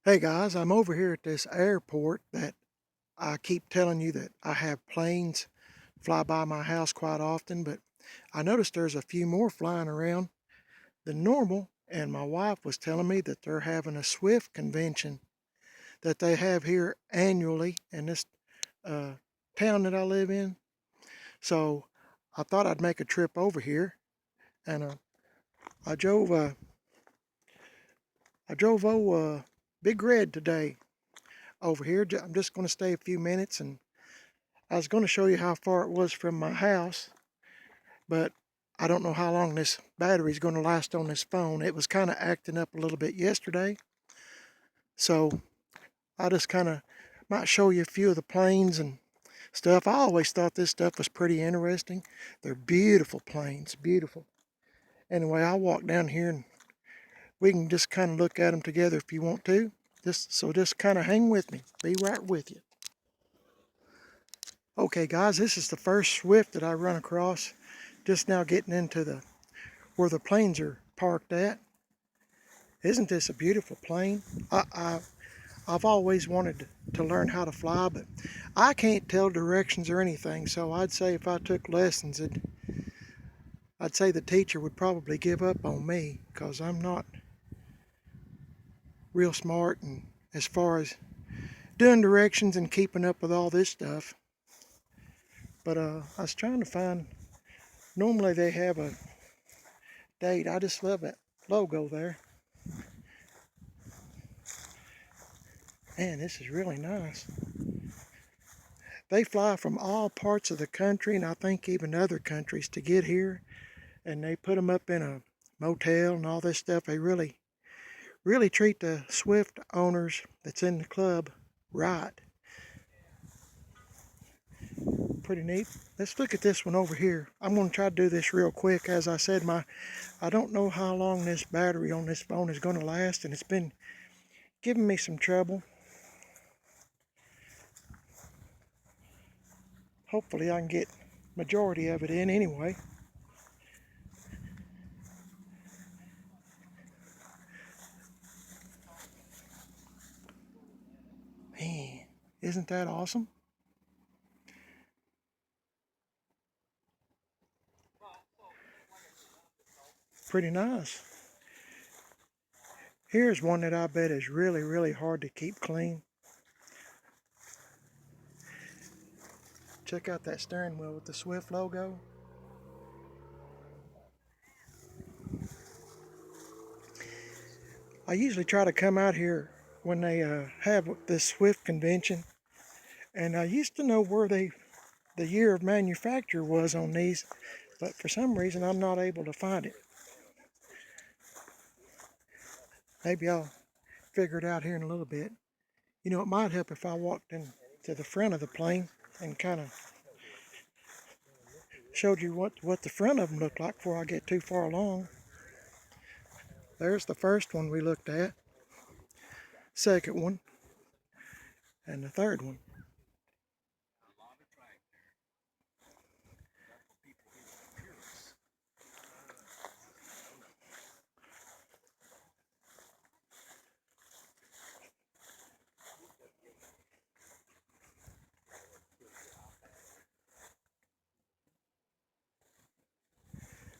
Hey guys, I'm over here at this airport that I keep telling you that I have planes fly by my house quite often, but I noticed there's a few more flying around than normal, and my wife was telling me that they're having a Swift convention that they have here annually in this uh, town that I live in. So I thought I'd make a trip over here, and I drove Big Red today over here. I'm just going to stay a few minutes, and I was going to show you how far it was from my house, but I don't know how long this battery is going to last on this phone. It was kind of acting up a little bit yesterday, so I just kind of might show you a few of the planes and stuff. I always thought this stuff was pretty interesting. They're beautiful planes, beautiful. Anyway, I'll walk down here and we can just kind of look at them together if you want to. Just kind of hang with me. Be right with you. Okay, guys, this is the first Swift that I run across. Just now getting into the where the planes are parked at. Isn't this a beautiful plane? I've always wanted to learn how to fly, but I can't tell directions or anything. So I'd say if I took lessons, I'd say the teacher would probably give up on me because I'm not real smart and as far as doing directions and keeping up with all this stuff. But I was trying to find. Normally they have a date. I just love that logo there. Man, this is really nice. They fly from all parts of the country and I think even other countries to get here, and they put them up in a motel and all this stuff. They really treat the Swift owners that's in the club right. Pretty neat. Let's look at this one over here. I'm going to try to do this real quick. As I said, I don't know how long this battery on this phone is going to last, and it's been giving me some trouble. Hopefully I can get majority of it in anyway. Man, isn't that awesome? Pretty nice. Here's one that I bet is really hard to keep clean. Check out that steering wheel with the Swift logo. I usually try to come out here when they have this Swift convention, and I used to know where the year of manufacture was on these, but for some reason I'm not able to find it. Maybe I'll figure it out here in a little bit. You know, it might help if I walked into the front of the plane and kind of showed you what the front of them look like before I get too far along. There's the first one we looked at, second one, and the third one.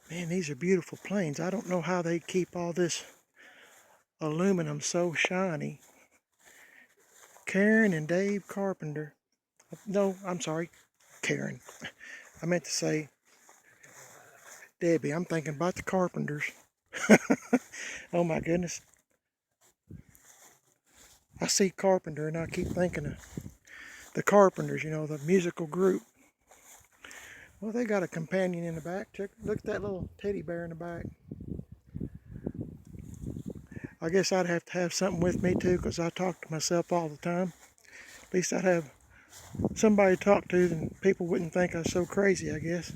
Man, these are beautiful planes. I don't know how they keep all this aluminum so shiny. Karen and Dave Carpenter. No, I'm sorry, Karen. I meant to say Debbie. I'm thinking about the Carpenters. Oh my goodness. I see Carpenter and I keep thinking of the Carpenters, you know, the musical group. Well, they got a companion in the back. Look at that little teddy bear in the back. I guess I'd have to have something with me too because I talk to myself all the time. At least I'd have somebody to talk to, then people wouldn't think I was so crazy, I guess.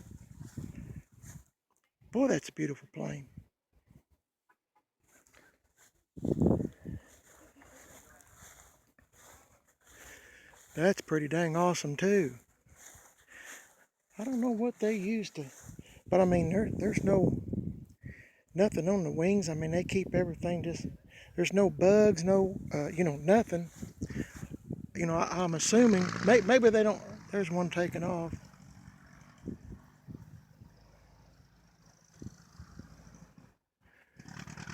Boy, that's a beautiful plane. That's pretty dang awesome too. I don't know what they used to, but I mean, there's nothing on the wings. I mean, they keep everything just There's no bugs, no, nothing. I'm assuming, maybe they don't, there's one taking off.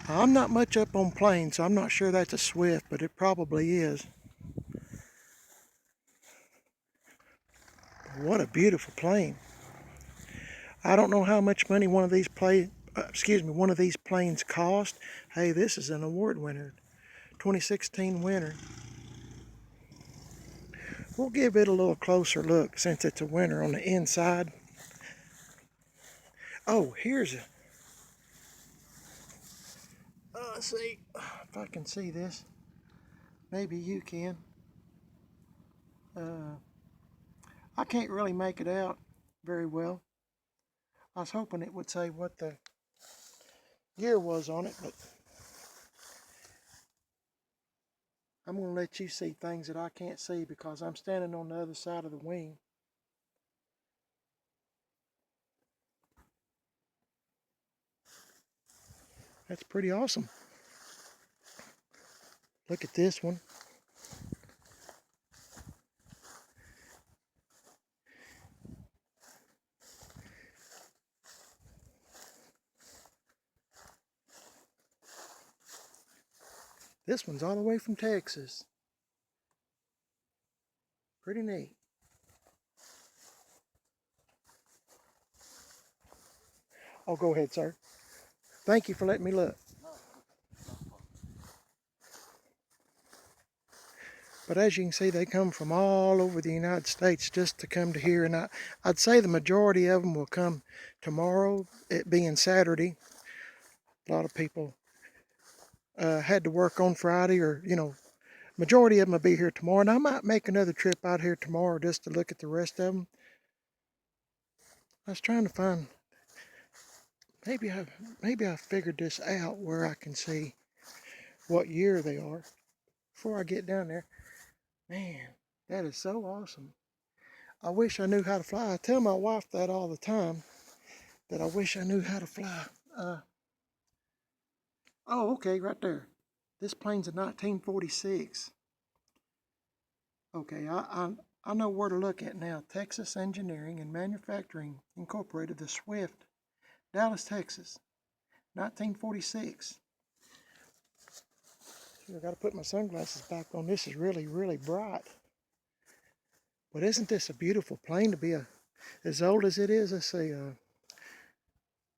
I'm not much up on planes, so I'm not sure that's a Swift, but it probably is. What a beautiful plane. I don't know how much money one of these planes cost. Hey, this is an award winner, 2016 winner. We'll give it a little closer look since it's a winner on the inside. Oh, here's a, let's see if I can see this. Maybe you can. Uh, I can't really make it out very well. I was hoping it would say what the gear was on it, but I'm going to let you see things that I can't see because I'm standing on the other side of the wing. That's pretty awesome. Look at this one. This one's all the way from Texas. Pretty neat. Oh, go ahead, sir. Thank you for letting me look. But as you can see, they come from all over the United States just to come to here. And I'd say the majority of them will come tomorrow, it being Saturday. A lot of people had to work on Friday, or, majority of them will be here tomorrow. And I might make another trip out here tomorrow just to look at the rest of them. I was trying to find, maybe I figured this out where I can see what year they are before I get down there. Man, that is so awesome. I wish I knew how to fly. I tell my wife that all the time, that I wish I knew how to fly. Oh, okay, right there. This plane's a 1946. Okay, I know where to look at now. Texas Engineering and Manufacturing Incorporated, the Swift, Dallas, Texas, 1946. I got to put my sunglasses back on. This is really, really bright. But isn't this a beautiful plane to be as old as it is? Let's see,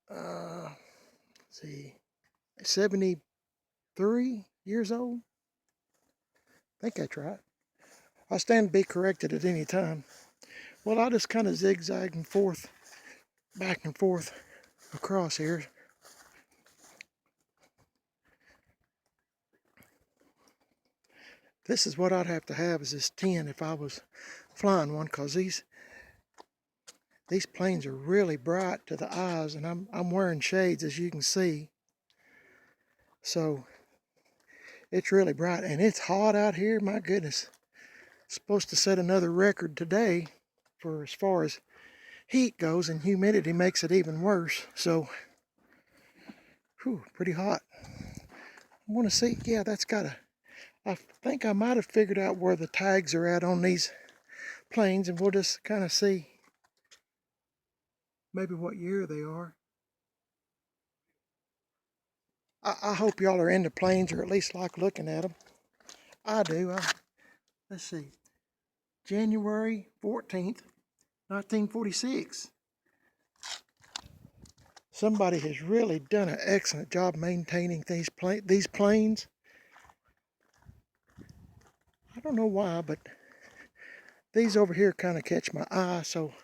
let's see, 73 years old. I think that's right. I stand to be corrected at any time. Well, I just kind of zigzag and forth, back and forth across here. This is what I'd have to have, is this 10 if I was flying one, because these planes are really bright to the eyes, and I'm wearing shades, as you can see. So it's really bright, and it's hot out here. My goodness, it's supposed to set another record today for as far as heat goes, and humidity makes it even worse. So, whew, pretty hot. I want to see, yeah, I think I might have figured out where the tags are at on these planes, and we'll just kind of see maybe what year they are. I hope y'all are into planes, or at least like looking at them. I do. Let's see. January 14th, 1946. Somebody has really done an excellent job maintaining these planes. I don't know why, but these over here kind of catch my eye. So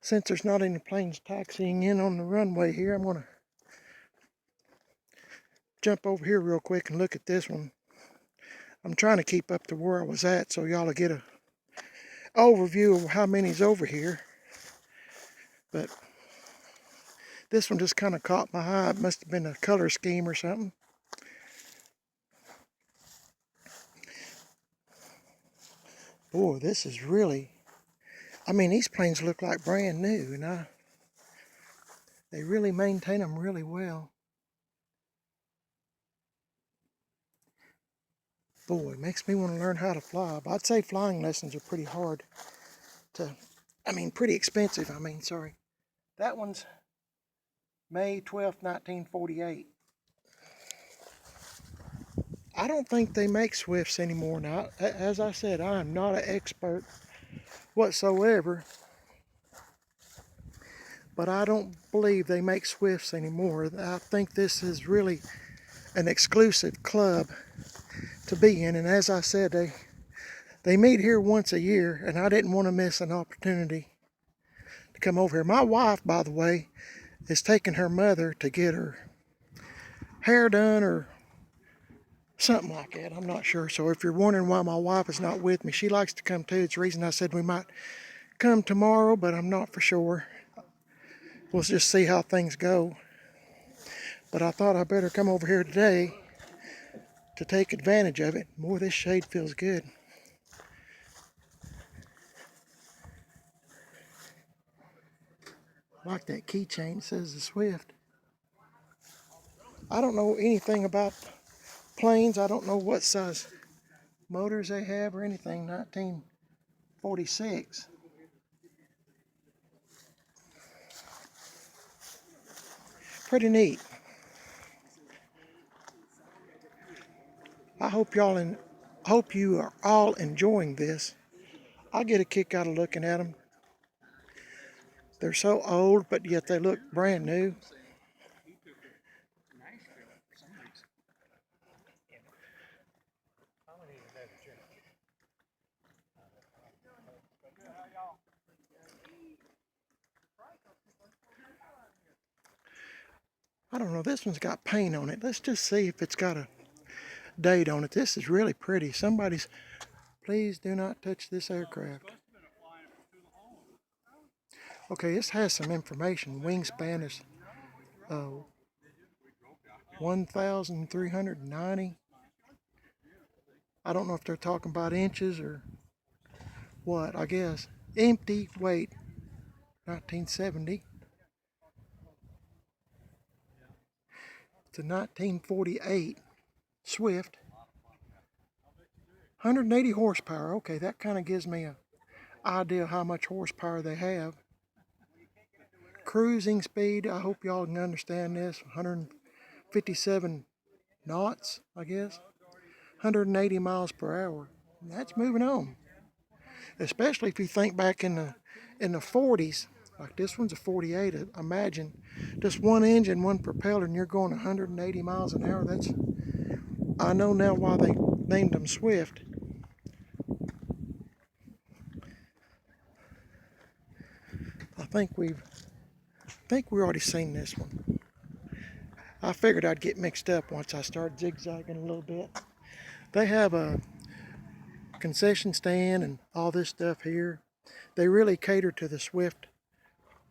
since there's not any planes taxiing in on the runway here, I'm going to jump over here real quick and look at this one. I'm trying to keep up to where I was at so y'all will get a overview of how many's over here. But this one just kind of caught my eye. It must have been a color scheme or something. Boy, this is really, I mean, these planes look like brand new, and they really maintain them really well. Boy, it makes me want to learn how to fly. But I'd say flying lessons are pretty hard to, pretty expensive. Sorry. That one's May 12th, 1948. I don't think they make Swifts anymore now. As I said, I am not an expert whatsoever, but I don't believe they make Swifts anymore. I think this is really an exclusive club to be in, and as I said, they meet here once a year, and I didn't want to miss an opportunity to come over here. My wife, by the way, is taking her mother to get her hair done or something like that. I'm not sure. So if you're wondering why my wife is not with me, she likes to come too. It's the reason I said we might come tomorrow, but I'm not for sure. We'll just see how things go. But I thought I better come over here today to take advantage of it. Boy, this shade feels good. I like that keychain. It says the Swift. I don't know anything about planes. I don't know what size motors they have or anything. 1946. Pretty neat. I hope you are all enjoying this. I get a kick out of looking at them. They're so old, but yet they look brand new. I don't know, this one's got paint on it. Let's just see if it's got a date on it. This is really pretty. Please do not touch this aircraft. Okay, this has some information. Wingspan is 1,390. I don't know if they're talking about inches or what, I guess. Empty weight, 1970. It's a 1948 Swift. 180 horsepower. Okay, that kind of gives me an idea how much horsepower they have. Cruising speed, I hope y'all can understand this, 157 knots, I guess. 180 miles per hour. That's moving on. Especially if you think back in the 40s, like this one's a 48. Imagine just one engine, one propeller, and you're going 180 miles an hour. I know now why they named them Swift. I think we've already seen this one. I figured I'd get mixed up once I started zigzagging a little bit. They have a concession stand and all this stuff here. They really cater to the Swift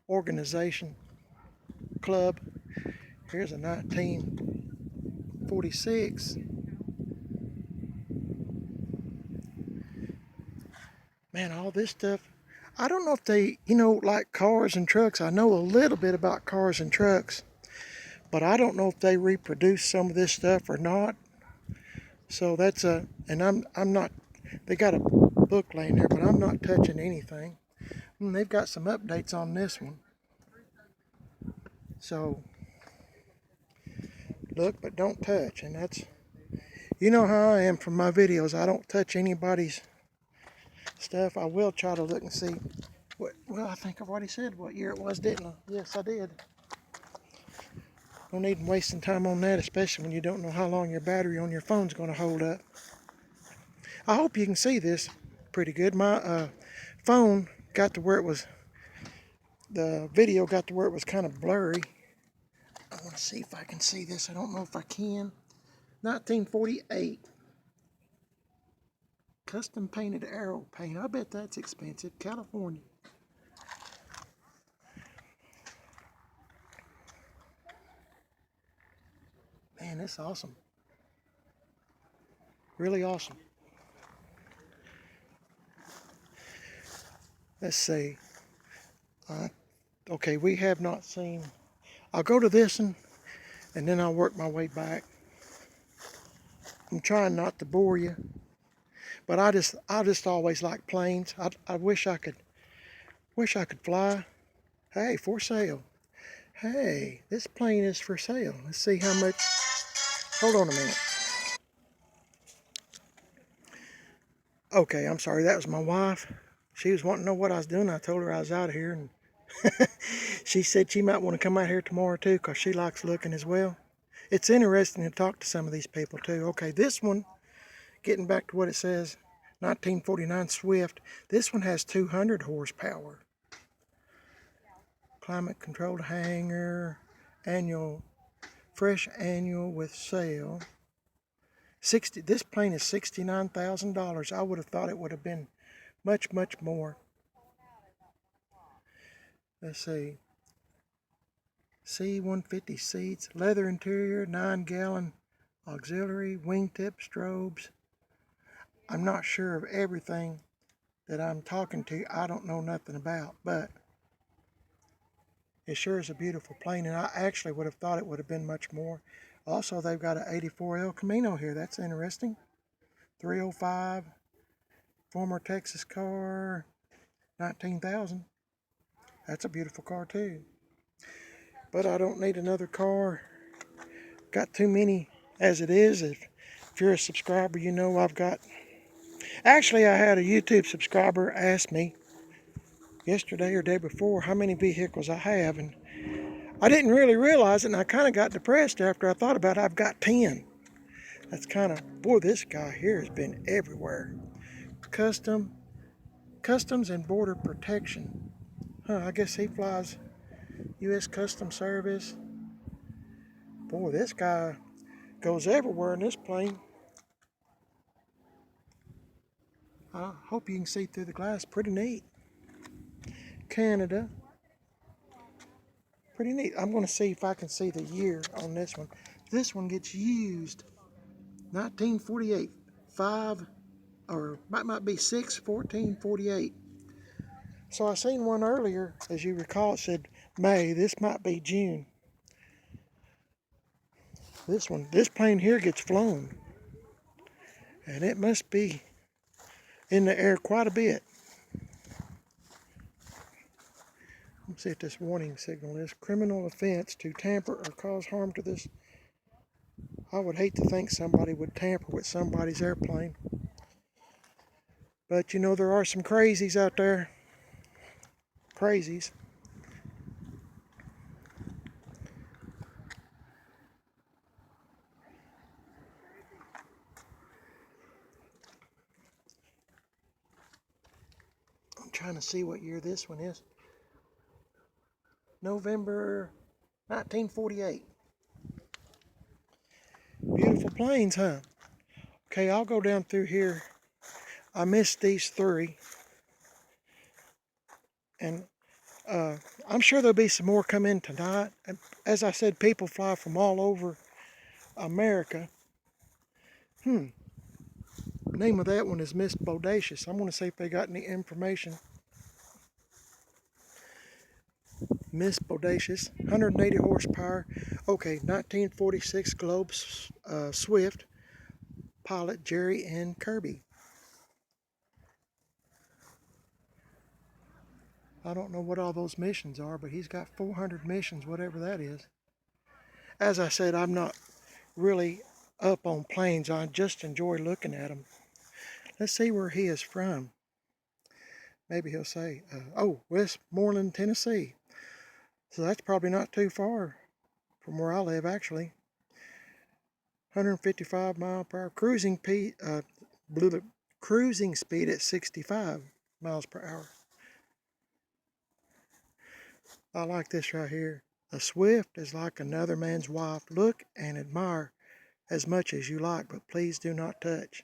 organization club. Here's a 1946. Man, all this stuff. I don't know if they, like cars and trucks. I know a little bit about cars and trucks, but I don't know if they reproduce some of this stuff or not. So and I'm not, they got a book laying there, but I'm not touching anything. And they've got some updates on this one. So, look, but don't touch. And you know how I am from my videos. I don't touch anybody's stuff. I will try to look and see well, I think I've already said what year it was, didn't I? Yes, I did. No need in wasting time on that, especially when you don't know how long your battery on your phone's going to hold up. I hope you can see this pretty good. My phone got to where the video got to where it was kind of blurry. I want to see if I can see this. I don't know if I can. 1948. Custom painted aero paint. I bet that's expensive. California. Man, that's awesome. Really awesome. Let's see. Okay, we have not seen. I'll go to this one, and then I'll work my way back. I'm trying not to bore you, but I just always like planes. I wish I could fly. Hey, for sale. Hey, this plane is for sale. Let's see how much. Hold on a minute. Okay, I'm sorry. That was my wife. She was wanting to know what I was doing. I told her I was out of here, and she said she might want to come out here tomorrow too, because she likes looking as well. It's interesting to talk to some of these people too. Okay, this one, getting back to what it says, 1949 Swift. This one has 200 horsepower. Climate controlled hangar, annual, fresh annual with sale. 60. This plane is $69,000. I would have thought it would have been much, much more. Let's see. C-150 seats, leather interior, 9-gallon auxiliary, wingtip strobes. I'm not sure of everything that I'm talking to. I don't know nothing about, but it sure is a beautiful plane, and I actually would have thought it would have been much more. Also, they've got an 84 El Camino here. That's interesting. 305, former Texas car, 19,000. That's a beautiful car too. But I don't need another car. Got too many as it is. If you're a subscriber, you know I've got. Actually, I had a YouTube subscriber ask me yesterday or day before how many vehicles I have, and I didn't really realize it, and I kind of got depressed after I thought about it. I've got 10. That's kind of, boy, this guy here has been everywhere. Customs and Border Protection. I guess he flies U.S. Customs Service. Boy, this guy goes everywhere in this plane. I hope you can see through the glass. Pretty neat. Canada. Pretty neat. I'm going to see if I can see the year on this one. This one gets used 1948. 5 or might be 6/14/48. So I seen one earlier, as you recall, it said May. This might be June. This plane here gets flown, and it must be in the air quite a bit. Let's see if this warning signal is criminal offense to tamper or cause harm to this. I would hate to think somebody would tamper with somebody's airplane, but you know there are some crazies out there. Crazies. I'm trying to see what year this one is. November 1948. Beautiful planes, huh? Okay, I'll go down through here. I missed these three, and I'm sure there'll be some more come in tonight. And as I said, people fly from all over America. The name of that one is Miss Bodacious. I'm going to see if they got any information. Miss Bodacious, 180 horsepower. Okay, 1946 Globe Swift. Pilot Jerry N. Kirby. I don't know what all those missions are, but he's got 400 missions, whatever that is. As I said, I'm not really up on planes. I just enjoy looking at them. Let's see where he is from. Maybe he'll say, oh, Westmoreland, Tennessee. So that's probably not too far from where I live, actually. 155 mile per hour. Cruising speed at 65 miles per hour. I like this right here. A Swift is like another man's wife. Look and admire as much as you like, but please do not touch.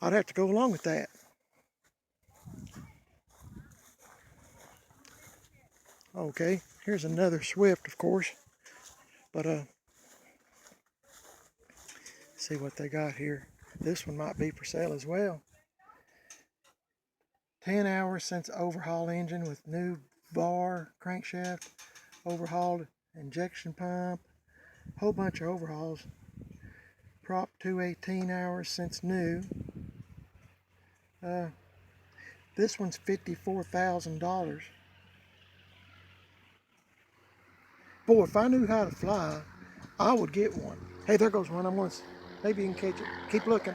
I'd have to go along with that. Okay, here's another Swift, of course. But see what they got here. This one might be for sale as well. 10 hours since overhaul engine with new bar, crankshaft, overhauled injection pump, whole bunch of overhauls. Prop 218 hours since new. This one's $54,000. Boy, if I knew how to fly, I would get one. Hey, there goes one. I'm going to, maybe you can catch it. Keep looking.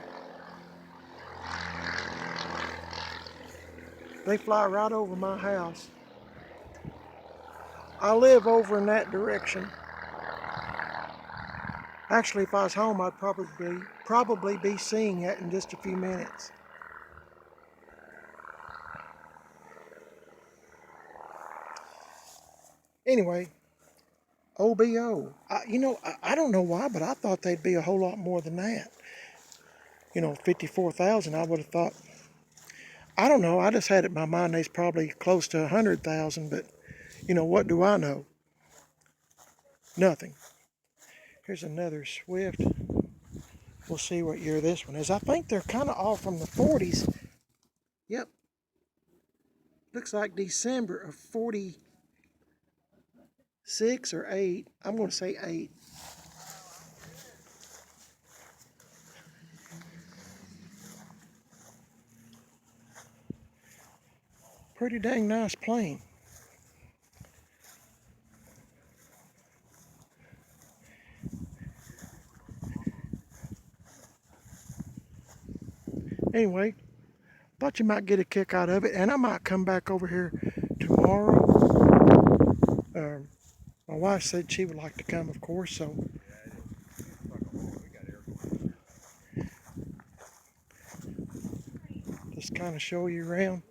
They fly right over my house. I live over in that direction. Actually, if I was home, I'd probably be seeing it in just a few minutes. Anyway, OBO. I don't know why, but I thought they'd be a whole lot more than that. 54,000. I would have thought. I don't know. I just had it in my mind they's probably close to 100,000, but what do I know? Nothing. Here's another Swift. We'll see what year this one is. I think they're kind of all from the 40s. Yep. Looks like December of 46 or 8. I'm going to say 8. Pretty dang nice plane. Anyway, thought you might get a kick out of it, and I might come back over here tomorrow. My wife said she would like to come, of course, so just kind of show you around.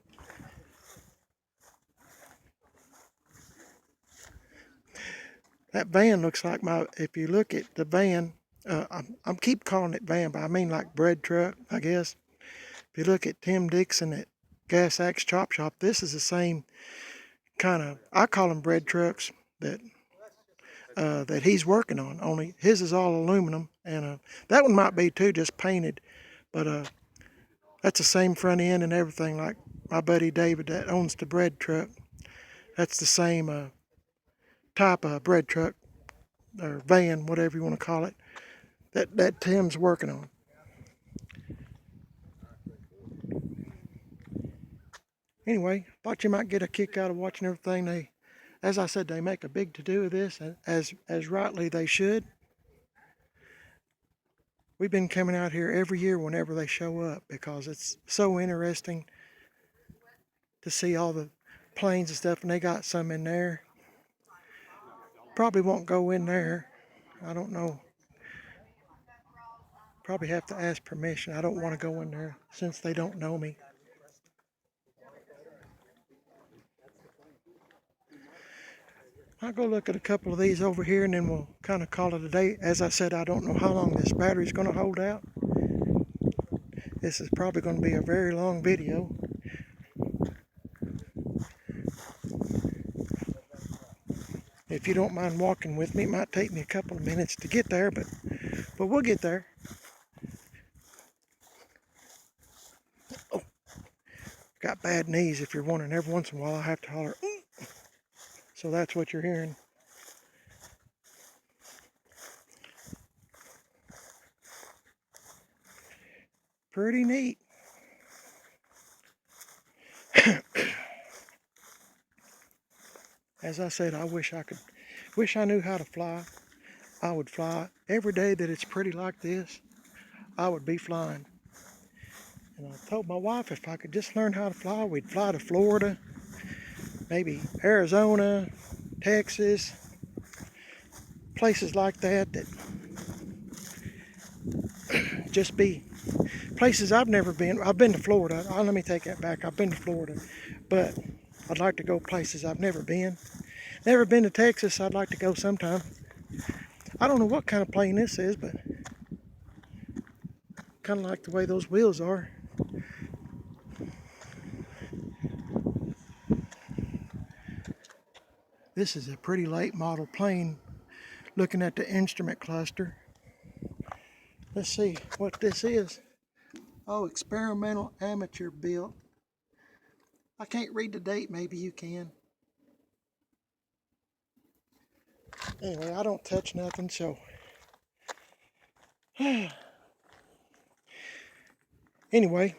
That van looks like if you look at the van, I'm keep calling it van, but I mean like bread truck, I guess. If you look at Tim Dixon at Gas Axe Chop Shop, this is the same kind of, I call them bread trucks that he's working on. Only his is all aluminum, and that one might be too, just painted. But that's the same front end and everything, like my buddy David that owns the bread truck. That's the same type of bread truck or van, whatever you want to call it, that Tim's working on. Anyway, thought you might get a kick out of watching everything. As I said, they make a big to-do of this, as rightly they should. We've been coming out here every year whenever they show up because it's so interesting to see all the planes and stuff, and they got some in there. Probably won't go in there. I don't know. Probably have to ask permission. I don't want to go in there since they don't know me. I'll go look at a couple of these over here and then we'll kind of call it a day. As I said, I don't know how long this battery's going to hold out. This is probably going to be a very long video. If you don't mind walking with me, it might take me a couple of minutes to get there, but we'll get there. Oh, got bad knees if you're wondering. Every once in a while I have to holler. So that's what you're hearing. Pretty neat. As I said, I wish I knew how to fly. I would fly every day that it's pretty like this. I would be flying. And I told my wife if I could just learn how to fly, we'd fly to Florida, maybe Arizona, Texas, places like that just be places I've never been. I've been to Florida. Let me take that back. I've been to Florida, but I'd like to go places I've never been. Never been to Texas. I'd like to go sometime. I don't know what kind of plane this is, but kind of like the way those wheels are. This is a pretty late model plane. Looking at the instrument cluster. Let's see what this is. Oh, experimental amateur built. I can't read the date. Maybe you can. Anyway, I don't touch nothing, so Anyway,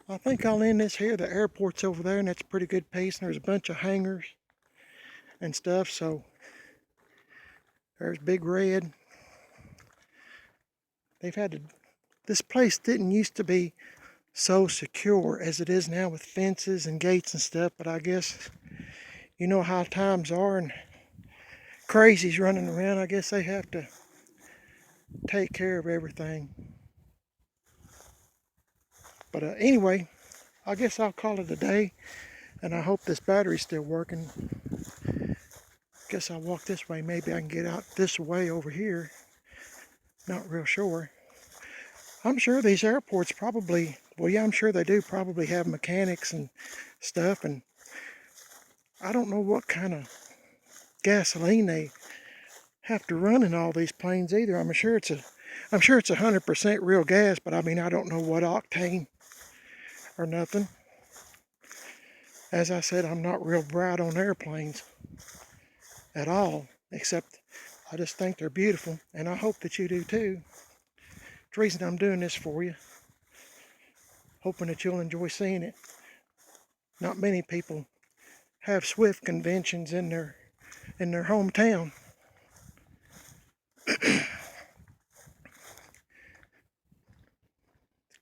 I think I'll end this here. The airport's over there, and that's a pretty good pace. And there's a bunch of hangars and stuff. So there's Big Red. They've had to. This place didn't used to be so secure as it is now with fences and gates and stuff. But I guess you know how times are and crazies running around. I guess they have to take care of everything. But anyway, I guess I'll call it a day. And I hope this battery's still working. Guess I'll walk this way. Maybe I can get out this way over here. Not real sure. I'm sure these airports probably, well, yeah, I'm sure they do probably have mechanics and stuff. And I don't know what kind of gasoline they have to run in all these planes either. I'm sure it's 100% real gas, but I mean, I don't know what octane or nothing. As I said, I'm not real bright on airplanes at all, except I just think they're beautiful, and I hope that you do too. The reason I'm doing this for you, hoping that you'll enjoy seeing it. Not many people have Swift conventions in their hometown. It's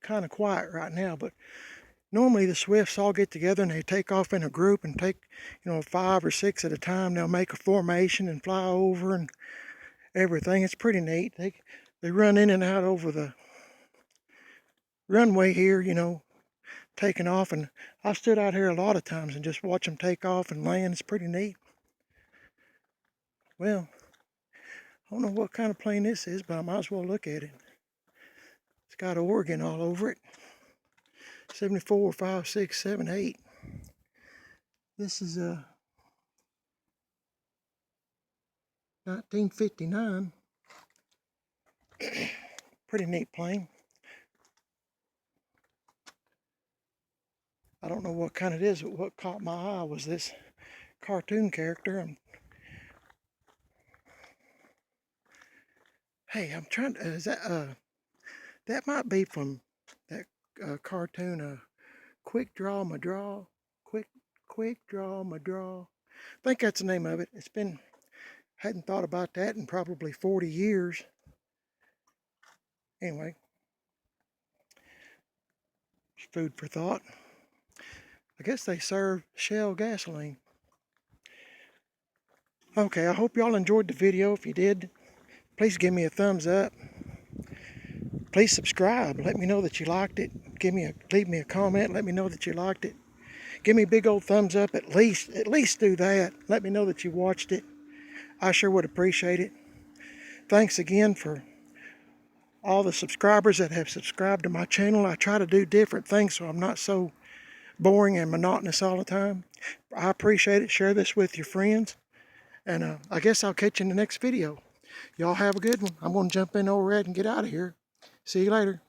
kind of quiet right now, but normally the Swifts all get together and they take off in a group and take, 5 or 6 at a time. They'll make a formation and fly over and everything. It's pretty neat. They run in and out over the runway here, taking off. And I stood out here a lot of times and just watch them take off and land. It's pretty neat. Well, I don't know what kind of plane this is, but I might as well look at it. It's got Oregon all over it. 74, 5, 6, 7, 8. This is a 1959. Pretty neat plane. I don't know what kind it is, but what caught my eye was this cartoon character. Hey, I'm trying to, is that might be from that cartoon, Quick Draw McGraw. Quick Draw McGraw. I think that's the name of it. Hadn't thought about that in probably 40 years. Anyway, food for thought. I guess they serve Shell gasoline. Okay, I hope y'all enjoyed the video. If you did, please give me a thumbs up. Please subscribe. Let me know that you liked it. Leave me a comment. Let me know that you liked it. Give me a big old thumbs up at least. At least do that. Let me know that you watched it. I sure would appreciate it. Thanks again for all the subscribers that have subscribed to my channel. I try to do different things so I'm not so boring and monotonous all the time. I appreciate it. Share this with your friends. And I guess I'll catch you in the next video. Y'all have a good one. I'm going to jump in over red and get out of here. See you later.